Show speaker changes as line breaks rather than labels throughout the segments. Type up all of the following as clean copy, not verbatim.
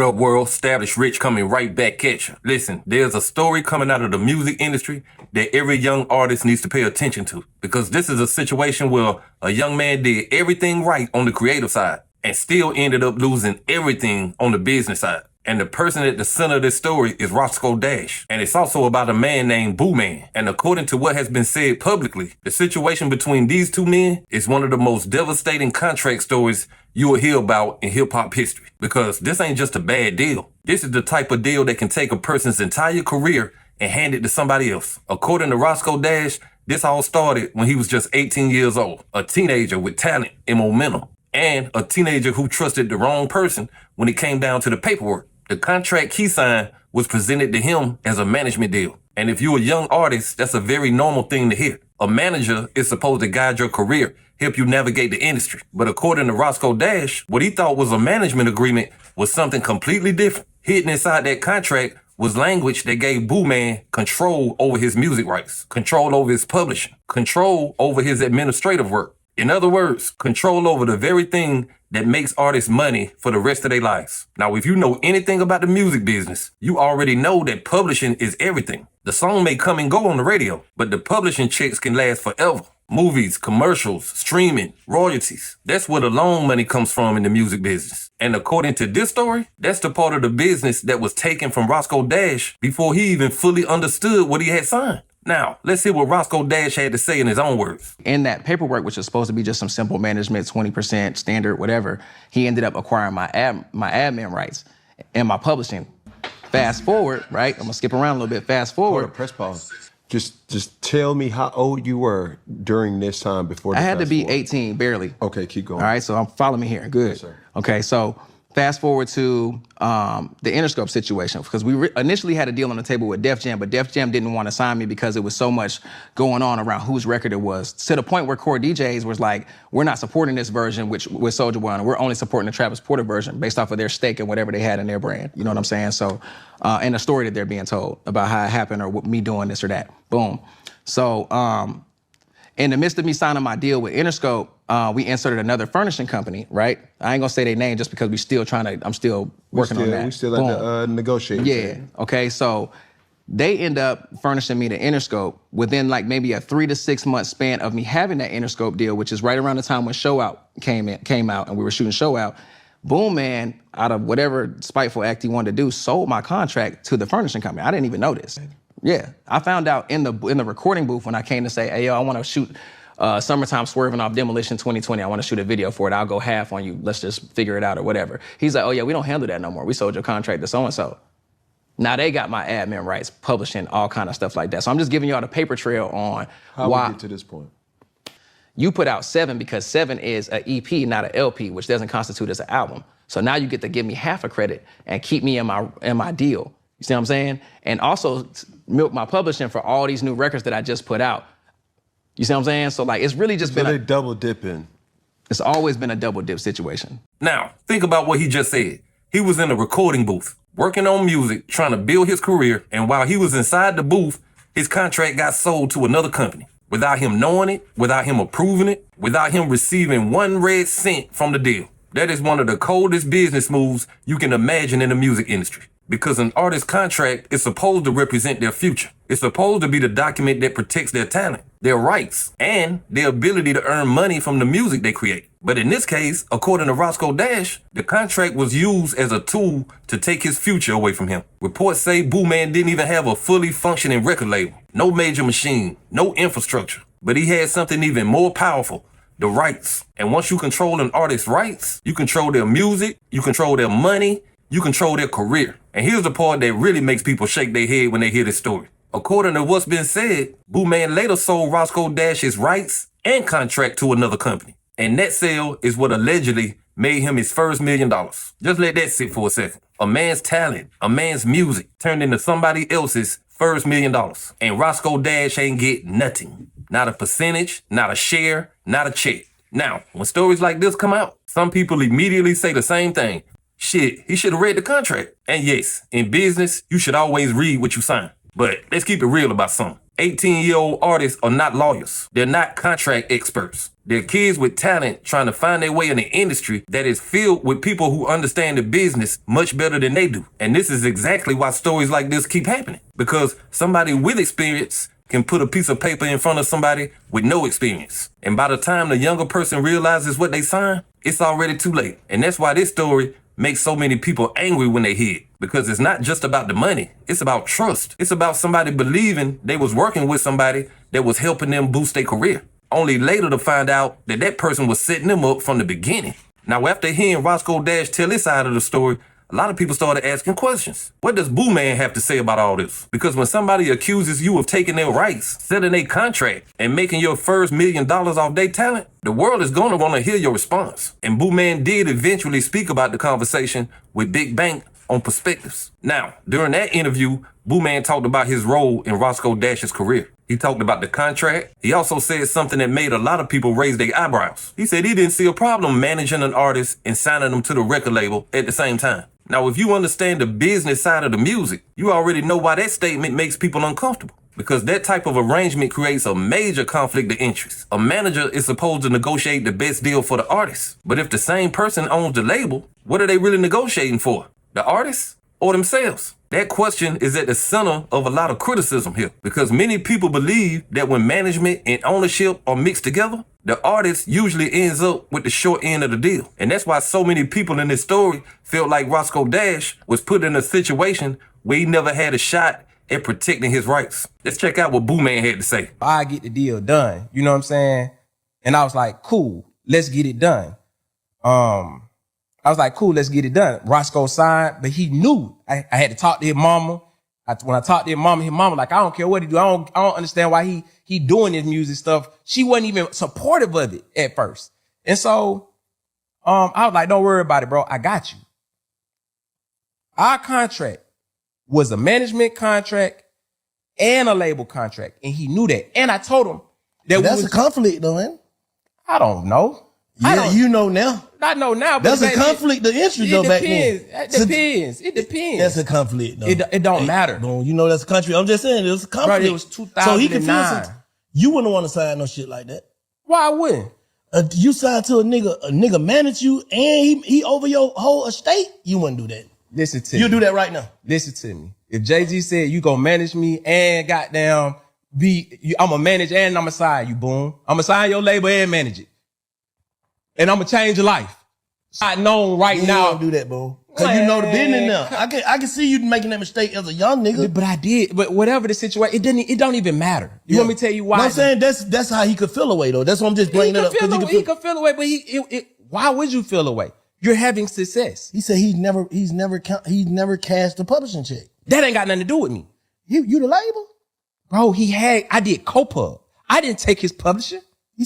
What up, world? Established Rich coming right back at you. Listen, there's a story coming out of the music industry that every young artist needs to pay attention to, because this is a situation where a young man did everything right on the creative side and still ended up losing everything on the business side. And the person at the center of this story is Roscoe Dash. And it's also about a man named Booman. And according to what has been said publicly, the situation between these two men is one of the most devastating contract stories you will hear about in hip-hop history. Because this ain't just a bad deal. This is the type of deal that can take a person's entire career and hand it to somebody else. According to Roscoe Dash, this all started when he was just 18 years old, a teenager with talent and momentum, and a teenager who trusted the wrong person when it came down to the paperwork. The contract he signed was presented to him as a management deal. And if you're a young artist, that's a very normal thing to hear. A manager is supposed to guide your career, help you navigate the industry. But according to Roscoe Dash, what he thought was a management agreement was something completely different. Hidden inside that contract was language that gave Booman control over his music rights, control over his publishing, control over his administrative work. In other words, control over the very thing that makes artists money for the rest of their lives. Now, if you know anything about the music business, you already know that publishing is everything. The song may come and go on the radio, but the publishing checks can last forever. Movies, commercials, streaming, royalties. That's where the loan money comes from in the music business. And according to this story, that's the part of the business that was taken from Roscoe Dash before he even fully understood what he had signed. Now, let's hear what Roscoe Dash had to say in his own words.
In that paperwork, which was supposed to be just some simple management, 20% standard, whatever, he ended up acquiring my admin rights and my publishing. Fast forward, right? I'm gonna skip around a little bit. Fast forward.
Hold on, press pause. Just tell me how old you were during this time before.
I had to be 18, barely.
Okay, keep going.
All right, so follow me here. Good.
Yes, sir.
Okay, so fast forward to the Interscope situation, because we initially had a deal on the table with Def Jam, but Def Jam didn't want to sign me because it was so much going on around whose record it was, to the point where Core DJs was like, we're not supporting this version with Soulja Boy on it. We're only supporting the Travis Porter version based off of their stake and whatever they had in their brand. You know what I'm saying? So, and the story that they're being told about how it happened or me doing this or that. Boom. So, in the midst of me signing my deal with Interscope, we inserted another furnishing company, right? I ain't gonna say their name just because I'm still working on that.
We still at the negotiating.
Yeah, okay, so they end up furnishing me the Interscope within like maybe a 3 to 6 month span of me having that Interscope deal, which is right around the time when Show Out came out and we were shooting Show Out. Booman, out of whatever spiteful act he wanted to do, sold my contract to the furnishing company. I didn't even know this. Yeah, I found out in the recording booth when I came to say, hey, yo, I want to shoot Summertime Swerving Off Demolition 2020. I want to shoot a video for it. I'll go half on you. Let's just figure it out or whatever. He's like, oh, yeah, we don't handle that no more. We sold your contract to so-and-so. Now they got my admin rights, publishing, all kind of stuff like that. So I'm just giving y'all the paper trail on
how
why
we get to this point.
You put out 7 because 7 is an EP, not an LP, which doesn't constitute as an album. So now you get to give me half a credit and keep me in my deal. You see what I'm saying? And also milk my publishing for all these new records that I just put out. You see what I'm saying? So like, it's really just been
a double dipping.
It's always been a double dip situation.
Now, think about what he just said. He was in a recording booth, working on music, trying to build his career, and while he was inside the booth, his contract got sold to another company. Without him knowing it, without him approving it, without him receiving 1 red cent from the deal. That is one of the coldest business moves you can imagine in the music industry. Because an artist's contract is supposed to represent their future. It's supposed to be the document that protects their talent, their rights, and their ability to earn money from the music they create. But in this case, according to Roscoe Dash, the contract was used as a tool to take his future away from him. Reports say Booman didn't even have a fully functioning record label, no major machine, no infrastructure. But he had something even more powerful, the rights. And once you control an artist's rights, you control their music, you control their money, you control their career. And here's the part that really makes people shake their head when they hear this story. According to what's been said, Booman later sold Roscoe Dash his rights and contract to another company. And that sale is what allegedly made him his first $1 million. Just let that sit for a second. A man's talent, a man's music turned into somebody else's first $1 million. And Roscoe Dash ain't get nothing. Not a percentage, not a share, not a check. Now, when stories like this come out, some people immediately say the same thing. Shit, he should have read the contract. And yes, in business, you should always read what you sign. But let's keep it real about something. 18-year-old artists are not lawyers. They're not contract experts. They're kids with talent trying to find their way in the industry that is filled with people who understand the business much better than they do. And this is exactly why stories like this keep happening. Because somebody with experience can put a piece of paper in front of somebody with no experience. And by the time the younger person realizes what they signed, it's already too late. And that's why this story makes so many people angry when they hear it. Because it's not just about the money. It's about trust. It's about somebody believing they was working with somebody that was helping them boost their career. Only later to find out that that person was setting them up from the beginning. Now, after hearing Roscoe Dash tell his side of the story, a lot of people started asking questions. What does Booman have to say about all this? Because when somebody accuses you of taking their rights, selling a contract, and making your first $1 million off their talent, the world is going to want to hear your response. And Booman did eventually speak about the conversation with Big Bank on Perspectives. Now, during that interview, Booman talked about his role in Roscoe Dash's career. He talked about the contract. He also said something that made a lot of people raise their eyebrows. He said he didn't see a problem managing an artist and signing them to the record label at the same time. Now, if you understand the business side of the music, you already know why that statement makes people uncomfortable. Because that type of arrangement creates a major conflict of interest. A manager is supposed to negotiate the best deal for the artist. But if the same person owns the label, what are they really negotiating for? The artist or themselves? That question is at the center of a lot of criticism here, because many people believe that when management and ownership are mixed together, the artist usually ends up with the short end of the deal. And that's why so many people in this story felt like Roscoe Dash was put in a situation where he never had a shot at protecting his rights. Let's check out what Booman had to say.
I get the deal done, you know what I'm saying? And I was like, cool, let's get it done. I was like, cool, let's get it done. Roscoe signed, but he knew I had to talk to his mama. When I talked to his mama like, I don't care what he do. I don't understand why he doing this music stuff. She wasn't even supportive of it at first. And so, I was like, don't worry about it, bro. I got you. Our contract was a management contract and a label contract. And he knew that. And I told him that
that's a conflict though, man.
I don't know.
Yeah, you know now.
I know now, but
that's a conflict of interest though back then.
It depends.
That's a conflict though.
It don't matter.
Boom, you know that's a country. I'm just saying it was a conflict.
Bro, it was 2009.
So he can feel you wouldn't want to sign no shit like that.
Why I wouldn't?
You signed to a nigga manage you and he over your whole estate, you wouldn't do that.
Listen to me.
You do that right now.
Listen to me. If Jay-Z said you gonna manage me and goddamn I'ma manage and I'ma sign you, boom. I'ma sign your label and manage it. And I'm gonna change your life. I know right now.
You don't do that, bro. Cause you know the business now. I can see you making that mistake as a young nigga.
But I did. But whatever the situation, it don't even matter. You want me to tell you why?
No, I'm saying that's how he could feel away though. That's what I'm just bringing it up.
He could feel away, but why would you feel away? You're having success.
He said he's never cashed a publishing check.
That ain't got nothing to do with me.
You the label?
Bro, I did co-pub. I didn't take his publishing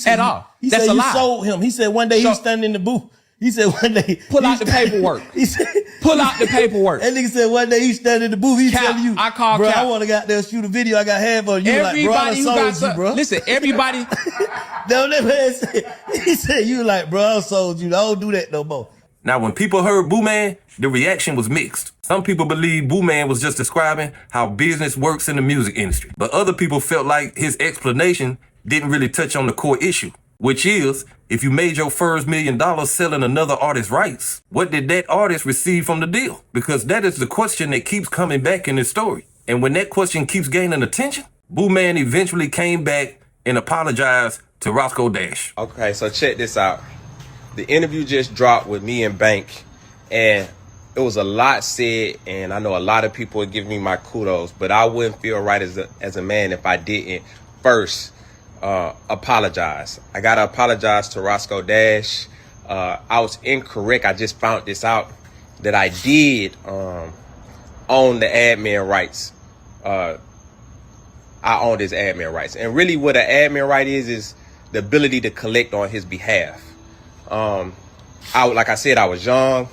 at all.
He
That's
said
a
you
lie.
sold him. He said one day he was standing in the booth. He said one day
pull out the paperwork.
He said
pull out the paperwork.
That nigga said one day he standing in the booth. He's telling you,
I called
bro,
Cap.
I want to got there shoot a video. I got half of you.
Everybody
like, bro, I
who
sold
got
you, bro.
Listen, everybody.
No, that man said, he said you like, bro, I sold you. I don't do that no more.
Now, when people heard Booman, the reaction was mixed. Some people believe Booman was just describing how business works in the music industry. But other people felt like his explanation didn't really touch on the core issue, which is, if you made your first $1 million selling another artist's rights, what did that artist receive from the deal? Because that is the question that keeps coming back in this story. And when that question keeps gaining attention, Booman eventually came back and apologized to Roscoe Dash.
Okay, so check this out. The interview just dropped with me and Bank, and it was a lot said, and I know a lot of people would give me my kudos, but I wouldn't feel right as a man if I didn't first apologize. I gotta apologize to Roscoe Dash. I was incorrect. I just found this out that I did own the admin rights. I owned his admin rights, and really what an admin right is the ability to collect on his behalf. Like I said, I was young.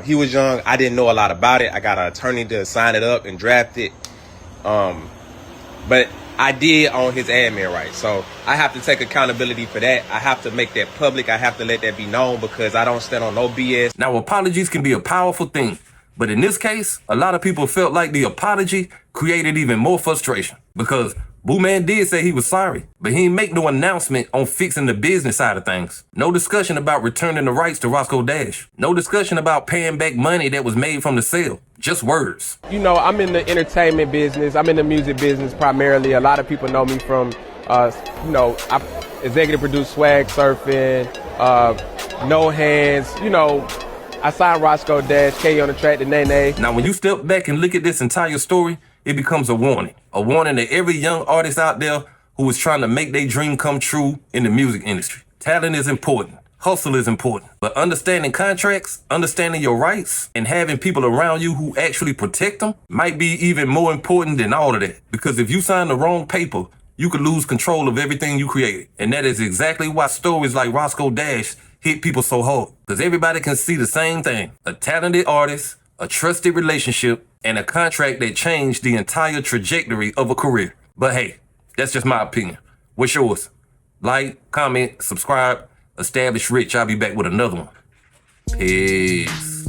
He was young. I didn't know a lot about it. I got an attorney to sign it up and draft it. But I did own his admin rights. So I have to take accountability for that. I have to make that public. I have to let that be known because I don't stand on no BS.
Now, apologies can be a powerful thing. But in this case, a lot of people felt like the apology created even more frustration because Booman did say he was sorry, but he ain't make no announcement on fixing the business side of things. No discussion about returning the rights to Roscoe Dash. No discussion about paying back money that was made from the sale. Just words.
You know, I'm in the entertainment business. I'm in the music business primarily. A lot of people know me from, I executive produce Swag Surfing, No Hands. You know, I signed Roscoe Dash, K on the track to Nene.
Now, when you step back and look at this entire story, it becomes a warning. A warning to every young artist out there who is trying to make their dream come true in the music industry. Talent is important. Hustle is important. But understanding contracts, understanding your rights, and having people around you who actually protect them might be even more important than all of that. Because if you sign the wrong paper, you could lose control of everything you created. And that is exactly why stories like Roscoe Dash hit people so hard. Because everybody can see the same thing. A talented artist, a trusted relationship, and a contract that changed the entire trajectory of a career. But hey, that's just my opinion. What's yours? Like, comment, subscribe, establish rich. I'll be back with another one. Peace.